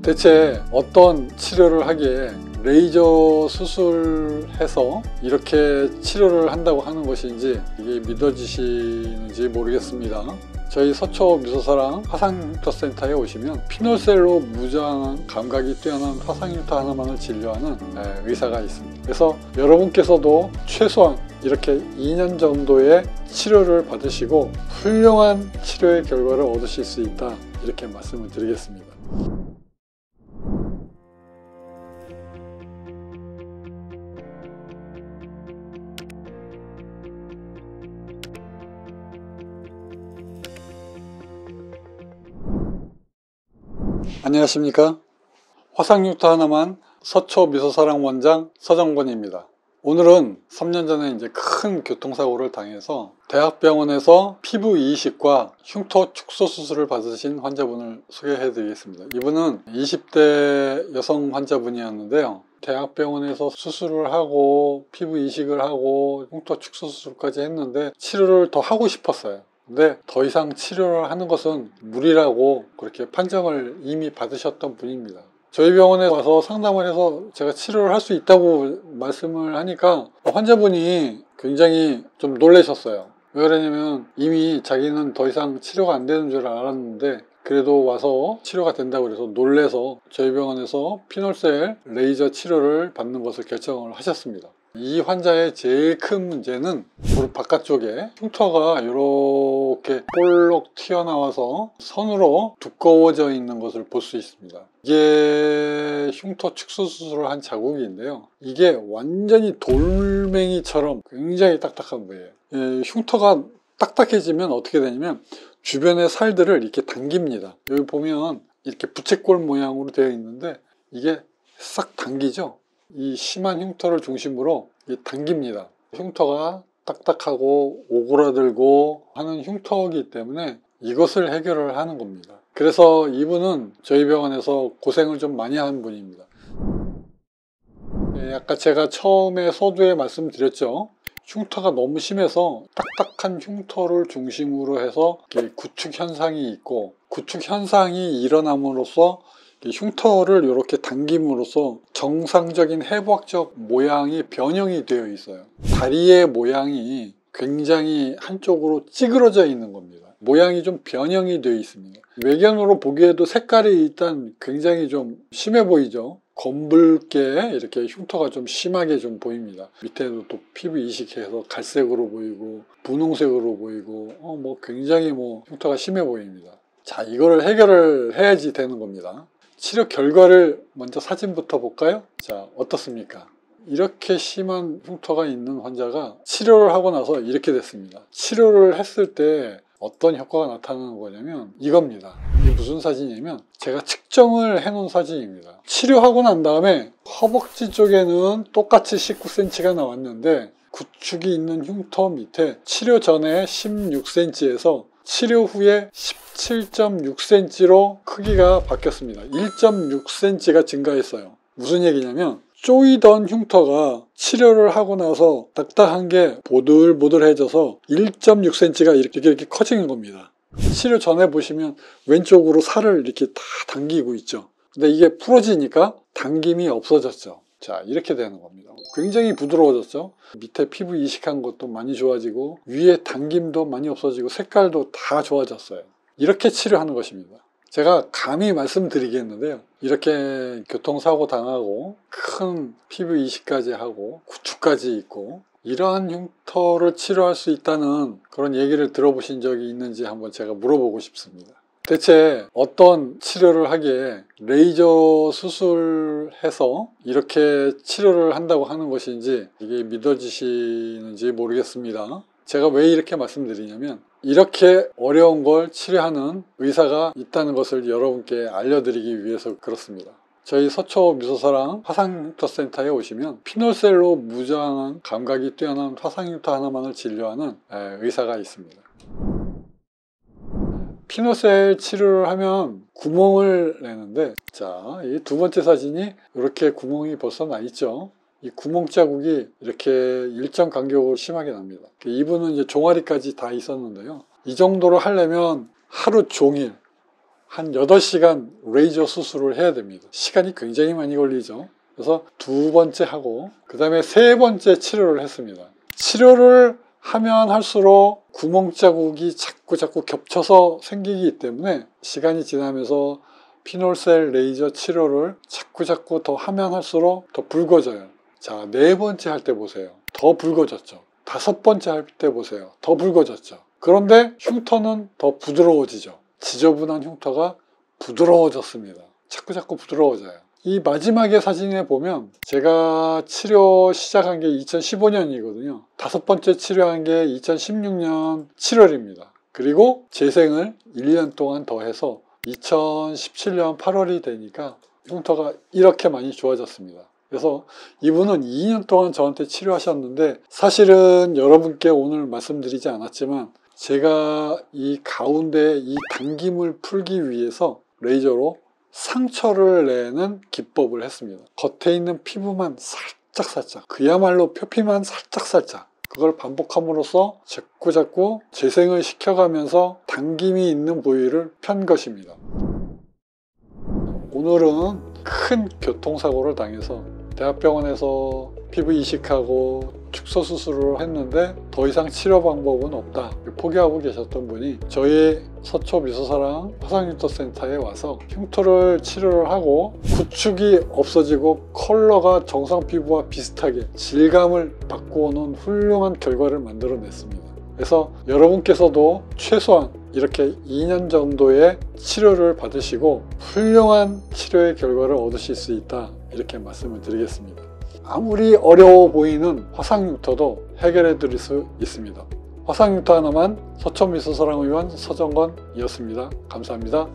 대체 어떤 치료를 하기에 레이저 수술해서 이렇게 치료를 한다고 하는 것인지 이게 믿어지시는지 모르겠습니다. 저희 서초 미소사랑 화상흉터센터에 오시면 피놀셀로 무장한 감각이 뛰어난 화상흉터 하나만을 진료하는 의사가 있습니다. 그래서 여러분께서도 최소한 이렇게 2년 정도의 치료를 받으시고 훌륭한 치료의 결과를 얻으실 수 있다, 이렇게 말씀을 드리겠습니다. 안녕하십니까. 화상흉터 하나만 서초 미소사랑 원장 서정권입니다. 오늘은 3년 전에 이제 큰 교통사고를 당해서 대학병원에서 피부 이식과 흉터 축소 수술을 받으신 환자분을 소개해 드리겠습니다. 이분은 20대 여성 환자분이었는데요. 대학병원에서 수술을 하고 피부 이식을 하고 흉터 축소 수술까지 했는데 치료를 더 하고 싶었어요. 근데 더 이상 치료를 하는 것은 무리라고 그렇게 판정을 이미 받으셨던 분입니다. 저희 병원에 와서 상담을 해서 제가 치료를 할 수 있다고 말씀을 하니까 환자분이 굉장히 좀 놀라셨어요. 왜 그러냐면 이미 자기는 더 이상 치료가 안 되는 줄 알았는데 그래도 와서 치료가 된다고 해서 놀래서 저희 병원에서 피놀셀 레이저 치료를 받는 것을 결정을 하셨습니다. 이 환자의 제일 큰 문제는 무릎 바깥쪽에 흉터가 이렇게 볼록 튀어나와서 선으로 두꺼워져 있는 것을 볼 수 있습니다. 이게 흉터 축소 수술을 한 자국인데요. 이게 완전히 돌멩이처럼 굉장히 딱딱한 거예요. 흉터가 딱딱해지면 어떻게 되냐면 주변의 살들을 이렇게 당깁니다. 여기 보면 이렇게 부채꼴 모양으로 되어 있는데 이게 싹 당기죠. 이 심한 흉터를 중심으로 당깁니다. 흉터가 딱딱하고 오그라들고 하는 흉터이기 때문에 이것을 해결을 하는 겁니다. 그래서 이분은 저희 병원에서 고생을 좀 많이 한 분입니다. 아까 제가 처음에 서두에 말씀드렸죠. 흉터가 너무 심해서 딱딱한 흉터를 중심으로 해서 구축 현상이 있고, 구축 현상이 일어남으로써 흉터를 이렇게 당김으로써 정상적인 해부학적 모양이 변형이 되어 있어요. 다리의 모양이 굉장히 한쪽으로 찌그러져 있는 겁니다. 모양이 좀 변형이 되어 있습니다. 외견으로 보기에도 색깔이 일단 굉장히 좀 심해 보이죠. 검붉게 이렇게 흉터가 좀 심하게 좀 보입니다. 밑에도 또 피부 이식해서 갈색으로 보이고 분홍색으로 보이고 굉장히 흉터가 심해 보입니다. 자, 이거를 해결을 해야지 되는 겁니다. 치료 결과를 먼저 사진부터 볼까요? 자, 어떻습니까? 이렇게 심한 흉터가 있는 환자가 치료를 하고 나서 이렇게 됐습니다. 치료를 했을 때 어떤 효과가 나타나는 거냐면 이겁니다. 이게 무슨 사진이냐면 제가 측정을 해 놓은 사진입니다. 치료하고 난 다음에 허벅지 쪽에는 똑같이 19cm가 나왔는데 구축이 있는 흉터 밑에 치료 전에 16cm에서 치료 후에 17.6cm로 크기가 바뀌었습니다. 1.6cm가 증가했어요. 무슨 얘기냐면 쪼이던 흉터가 치료를 하고 나서 딱딱한 게 보들보들해져서 1.6cm가 이렇게 커진 겁니다. 치료 전에 보시면 왼쪽으로 살을 이렇게 다 당기고 있죠. 근데 이게 풀어지니까 당김이 없어졌죠. 자, 이렇게 되는 겁니다. 굉장히 부드러워졌죠. 밑에 피부 이식한 것도 많이 좋아지고 위에 당김도 많이 없어지고 색깔도 다 좋아졌어요. 이렇게 치료하는 것입니다. 제가 감히 말씀드리겠는데요. 이렇게 교통사고 당하고 큰 피부 이식까지 하고 구축까지 있고 이러한 흉터를 치료할 수 있다는 그런 얘기를 들어보신 적이 있는지 한번 제가 물어보고 싶습니다. 대체 어떤 치료를 하기에 레이저 수술해서 이렇게 치료를 한다고 하는 것인지 이게 믿어지시는지 모르겠습니다. 제가 왜 이렇게 말씀드리냐면 이렇게 어려운 걸 치료하는 의사가 있다는 것을 여러분께 알려드리기 위해서 그렇습니다. 저희 서초 미소사랑 화상흉터센터에 오시면 피놀셀로 무장한 감각이 뛰어난 화상흉터 하나만을 진료하는 의사가 있습니다. 피놀셀 치료를 하면 구멍을 내는데, 자, 이 두 번째 사진이 이렇게 구멍이 벌써 나 있죠. 이 구멍 자국이 이렇게 일정 간격으로 심하게 납니다. 이분은 이제 종아리까지 다 있었는데요. 이 정도로 하려면 하루 종일 한 8시간 레이저 수술을 해야 됩니다. 시간이 굉장히 많이 걸리죠. 그래서 2번째 하고 그 다음에 3번째 치료를 했습니다. 치료를 하면 할수록 구멍 자국이 자꾸 겹쳐서 생기기 때문에 시간이 지나면서 피놀셀 레이저 치료를 자꾸 더 하면 할수록 더 붉어져요. 자, 4번째 할 때 보세요. 더 붉어졌죠. 5번째 할 때 보세요. 더 붉어졌죠. 그런데 흉터는 더 부드러워지죠. 지저분한 흉터가 부드러워졌습니다. 자꾸 부드러워져요. 이 마지막에 사진에 보면 제가 치료 시작한 게 2015년이거든요. 5번째 치료한 게 2016년 7월입니다. 그리고 재생을 1년 동안 더 해서 2017년 8월이 되니까 흉터가 이렇게 많이 좋아졌습니다. 그래서 이분은 2년 동안 저한테 치료하셨는데 사실은 여러분께 오늘 말씀드리지 않았지만 제가 이 가운데 이 당김을 풀기 위해서 레이저로 상처를 내는 기법을 했습니다. 겉에 있는 피부만 살짝 그야말로 표피만 살짝 그걸 반복함으로써 자꾸 재생을 시켜가면서 당김이 있는 부위를 편 것입니다. 오늘은 큰 교통사고를 당해서 대학병원에서 피부 이식하고 축소 수술을 했는데 더 이상 치료 방법은 없다 포기하고 계셨던 분이 저희 서초 미소사랑 화상흉터센터에 와서 흉터를 치료를 하고 구축이 없어지고 컬러가 정상 피부와 비슷하게 질감을 바꾸어놓은 훌륭한 결과를 만들어냈습니다. 그래서 여러분께서도 최소한 이렇게 2년 정도의 치료를 받으시고 훌륭한 치료의 결과를 얻으실 수 있다 이렇게 말씀을 드리겠습니다. 아무리 어려워 보이는 화상흉터도 해결해 드릴 수 있습니다. 화상흉터 하나만 서초미소사랑의원 서정건이었습니다. 감사합니다.